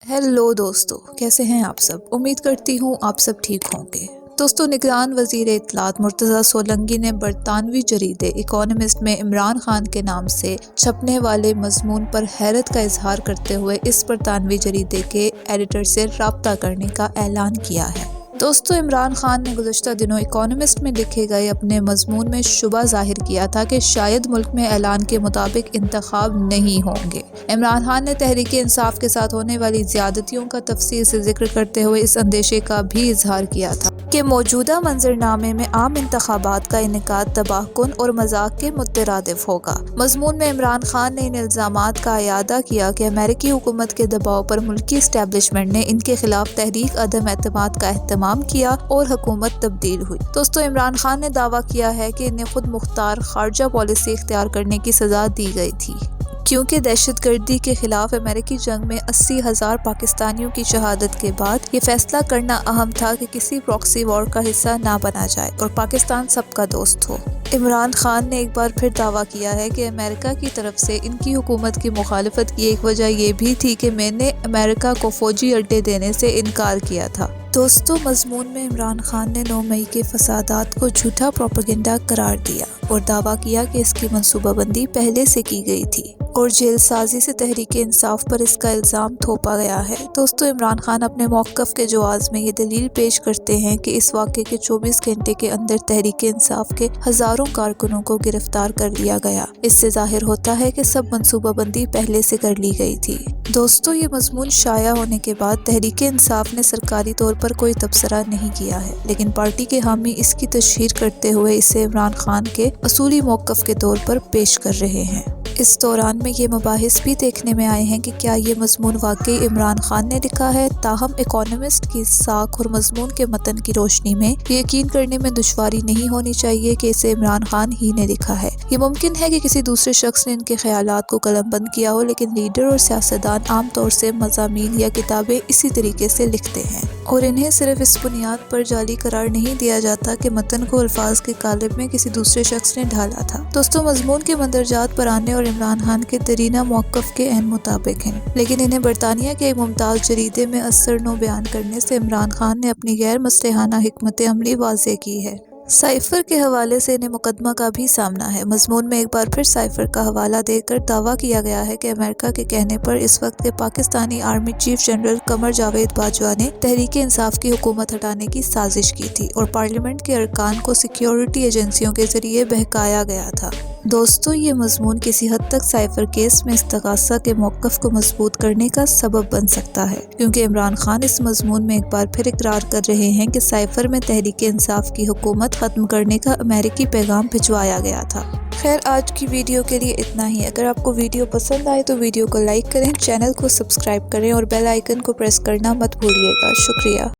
Hello दोस्तों, कैसे हैं आप सब। उम्मीद करती हूँ आप सब ठीक होंगे। दोस्तों, निगरान वज़ीर इत्तलात मुर्तज़ा सोलंकी ने बरतानवी जरीदे इकोनॉमिस्ट में इमरान खान के नाम से छपने वाले मजमून पर हैरत का इजहार करते हुए इस बरतानवी जरीदे के एडिटर से राब्ता करने का ऐलान किया है। दोस्तों, इमरान खान ने गुज़श्ता दिनों इकोनॉमिस्ट में लिखे गए अपने मजमून में शुबा जाहिर किया था कि शायद मुल्क में ऐलान के मुताबिक इंतखाब नहीं होंगे। इमरान खान ने तहरीक इंसाफ के साथ होने वाली ज़्यादतियों का तफसील से जिक्र करते हुए इस अंदेशे का भी इजहार किया था कि मौजूदा मंजरनामे में आम इंतखाबात का इनेकाद तबाहकुन और मजाक के मुतरादिफ होगा। मजमून में इमरान खान ने इन इल्ज़ामात का इयादा किया कि अमेरिकी हुकूमत के दबाव पर मुल्की इस्टेब्लिशमेंट ने इनके खिलाफ तहरीक अदम एतमाद का एहतमाम किया और हुकूमत तब्दील हुई। दोस्तों, इमरान खान ने दावा किया है कि इन्हें खुद मुख्तार खारजा पॉलिसी इख्तियार करने की सजा दी गई थी, क्योंकि दहशतगर्दी के खिलाफ अमेरिकी जंग में 80,000 पाकिस्तानियों की शहादत के बाद ये फैसला करना अहम था कि किसी प्रॉक्सी वॉर का हिस्सा ना बना जाए और पाकिस्तान सबका दोस्त हो। इमरान खान ने एक बार फिर दावा किया है कि अमेरिका की तरफ से इनकी हुकूमत की मुखालफत की एक वजह ये भी थी कि मैंने अमेरिका को फौजी अड्डे देने से इनकार किया था। दोस्तों, मजमून में इमरान खान ने 9 मई के फसादात को झूठा प्रोपेगेंडा करार दिया और दावा किया कि इसकी मंसूबाबंदी पहले से की गई थी और जेल साजी से तहरीक इंसाफ पर इसका इल्ज़ाम थोपा गया है। दोस्तों, इमरान खान अपने मौक़िफ़ के जवाज़ में ये दलील पेश करते हैं कि इस वाक़े के 24 घंटे के अंदर तहरीक इंसाफ के हज़ारों कारकुनों को गिरफ्तार कर लिया गया। इससे ज़ाहिर होता है कि सब मंसूबाबंदी पहले से कर ली गई थी। दोस्तों, ये मजमून शाया होने के बाद तहरीक इंसाफ ने सरकारी तौर पर कोई तबसरा नहीं किया है, लेकिन पार्टी के हामी इसकी तशहीर करते हुए इसे इमरान खान के असूली मौक़िफ़ के तौर पर पेश कर रहे हैं। इस दौरान में ये मबाहिस भी देखने में आए हैं कि क्या ये मजमून वाकई इमरान खान ने लिखा है। ताहम इकोनॉमिस्ट की साख और मजमून के मतन की रोशनी में यकीन करने में दुश्वारी नहीं होनी चाहिए कि इसे इमरान खान ही ने लिखा है। ये मुमकिन है कि किसी दूसरे शख्स ने इनके ख्यालात को कलमबंद किया हो, लेकिन लीडर और सियासतदान आम तौर से मज़ामीन या किताबें इसी तरीके से लिखते हैं और इन्हें सिर्फ इस बुनियाद पर जाली करार नहीं दिया जाता कि मतन को अल्फाज के कालिब में किसी दूसरे शख्स ने ढाला था। दोस्तों, मजमून के मंदरजात पर आने और इमरान खान के दरीना मौक़िफ़ के ऐन मुताबिक हैं, लेकिन इन्हें बरतानिया के एक मुमताज़ जरीदे में असर नो बयान करने से इमरान खान ने अपनी गैर मसलहाना हिकमत अमली वाज़ेह की है। साइफर के हवाले से इन्हें मुकदमा का भी सामना है। मजमून में एक बार फिर साइफर का हवाला देकर दावा किया गया है कि अमेरिका के कहने पर इस वक्त के Pakistani army chief general Qamar Javed Bajwa ने तहरीक इंसाफ की हुकूमत हटाने की साजिश की थी और पार्लियामेंट के अरकान को सिक्योरिटी एजेंसियों के जरिए बहकाया गया था। दोस्तों, ये मजमून किसी हद तक साइफर केस में इस्तगासा के मौक़िफ़ को मजबूत करने का सबब बन सकता है, क्योंकि इमरान खान इस मजमून में एक बार फिर इकरार कर रहे हैं कि साइफर में तहरीक इंसाफ की हुकूमत ख़त्म करने का अमेरिकी पैगाम भिजवाया गया था। खैर, आज की वीडियो के लिए इतना ही। अगर आपको वीडियो पसंद आए तो वीडियो को लाइक करें, चैनल को सब्सक्राइब करें और बेल आइकन को प्रेस करना मत भूलिएगा। शुक्रिया।